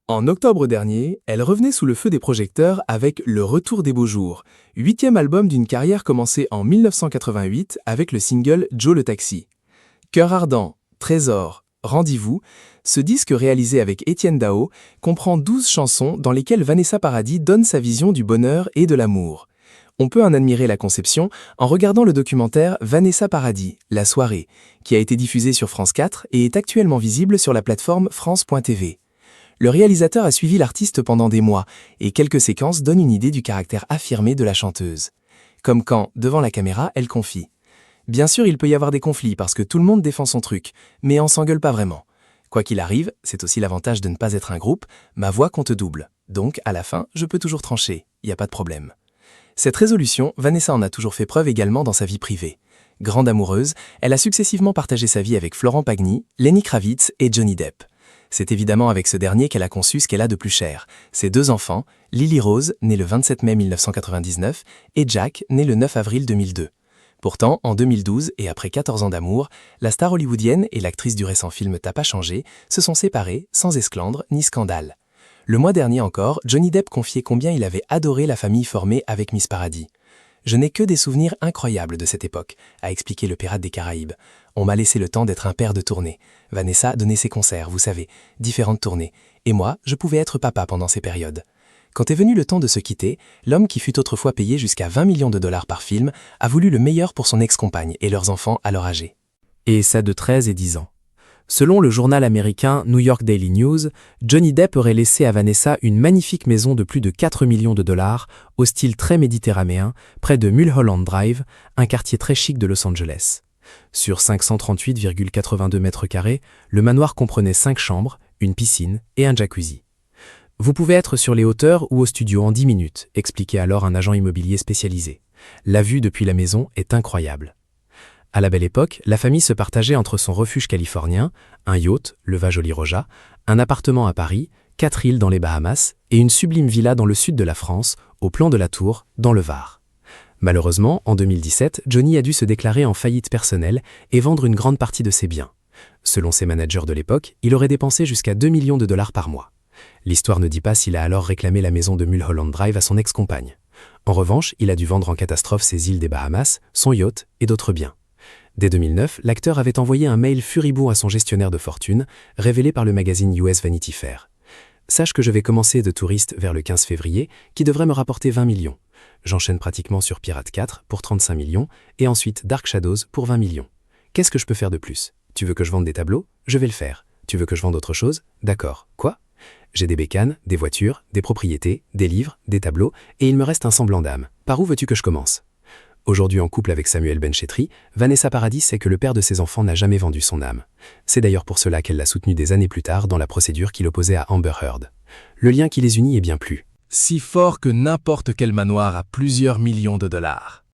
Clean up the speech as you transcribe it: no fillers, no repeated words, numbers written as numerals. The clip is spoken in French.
En octobre dernier, elle revenait sous le feu des projecteurs avec Le Retour des beaux jours, 8e album d'une carrière commencée en 1988 avec le single Joe le Taxi. Cœur ardent, Trésor, Rendez-vous, ce disque réalisé avec Étienne Dao comprend 12 chansons dans lesquelles Vanessa Paradis donne sa vision du bonheur et de l'amour. On peut en admirer la conception en regardant le documentaire Vanessa Paradis, La soirée, qui a été diffusé sur France 4 et est actuellement visible sur la plateforme France.tv. Le réalisateur a suivi l'artiste pendant des mois et quelques séquences donnent une idée du caractère affirmé de la chanteuse. Comme quand, devant la caméra, elle confie. Bien sûr, il peut y avoir des conflits parce que tout le monde défend son truc, mais on s'engueule pas vraiment. Quoi qu'il arrive, c'est aussi l'avantage de ne pas être un groupe, ma voix compte double. Donc, à la fin, je peux toujours trancher, y a pas de problème. Cette résolution, Vanessa en a toujours fait preuve également dans sa vie privée. Grande amoureuse, elle a successivement partagé sa vie avec Florent Pagny, Lenny Kravitz et Johnny Depp. C'est évidemment avec ce dernier qu'elle a conçu ce qu'elle a de plus cher, ses 2 enfants, Lily Rose, née le 27 mai 1999, et Jack, né le 9 avril 2002. Pourtant, en 2012, et après 14 ans d'amour, la star hollywoodienne et l'actrice du récent film T'as pas changé se sont séparées sans esclandre ni scandale. Le mois dernier encore, Johnny Depp confiait combien il avait adoré la famille formée avec Miss Paradis. « Je n'ai que des souvenirs incroyables de cette époque », a expliqué le pirate des Caraïbes. « On m'a laissé le temps d'être un père de tournée. Vanessa donnait ses concerts, vous savez, différentes tournées. Et moi, je pouvais être papa pendant ces périodes. » Quand est venu le temps de se quitter, l'homme qui fut autrefois payé jusqu'à 20 millions de dollars par film a voulu le meilleur pour son ex-compagne et leurs enfants alors âgés. Et ça de 13 et 10 ans. Selon le journal américain New York Daily News, Johnny Depp aurait laissé à Vanessa une magnifique maison de plus de 4 millions de dollars, au style très méditerranéen, près de Mulholland Drive, un quartier très chic de Los Angeles. Sur 538,82 mètres carrés, le manoir comprenait 5 chambres, une piscine et un jacuzzi. Vous pouvez être sur les hauteurs ou au studio en 10 minutes, expliquait alors un agent immobilier spécialisé. La vue depuis la maison est incroyable. À la belle époque, la famille se partageait entre son refuge californien, un yacht, le Vajoli Roja, un appartement à Paris, 4 îles dans les Bahamas et une sublime villa dans le sud de la France, au plan de la Tour, dans le Var. Malheureusement, en 2017, Johnny a dû se déclarer en faillite personnelle et vendre une grande partie de ses biens. Selon ses managers de l'époque, il aurait dépensé jusqu'à 2 millions de dollars par mois. L'histoire ne dit pas s'il a alors réclamé la maison de Mulholland Drive à son ex-compagne. En revanche, il a dû vendre en catastrophe ses îles des Bahamas, son yacht et d'autres biens. Dès 2009, l'acteur avait envoyé un mail furibond à son gestionnaire de fortune, révélé par le magazine US Vanity Fair. « Sache que je vais commencer de touriste vers le 15 février, qui devrait me rapporter 20 millions. J'enchaîne pratiquement sur Pirate 4 pour 35 millions, et ensuite Dark Shadows pour 20 millions. Qu'est-ce que je peux faire de plus? Tu veux que je vende des tableaux? Je vais le faire. Tu veux que je vende autre chose? D'accord. Quoi? J'ai des bécanes, des voitures, des propriétés, des livres, des tableaux, et il me reste un semblant d'âme. Par où veux-tu que je commence? » Aujourd'hui en couple avec Samuel Benchetri, Vanessa Paradis sait que le père de ses enfants n'a jamais vendu son âme. C'est d'ailleurs pour cela qu'elle l'a soutenu des années plus tard dans la procédure qui l'opposait à Amber Heard. Le lien qui les unit est bien plus Si fort que n'importe quel manoir à plusieurs millions de dollars.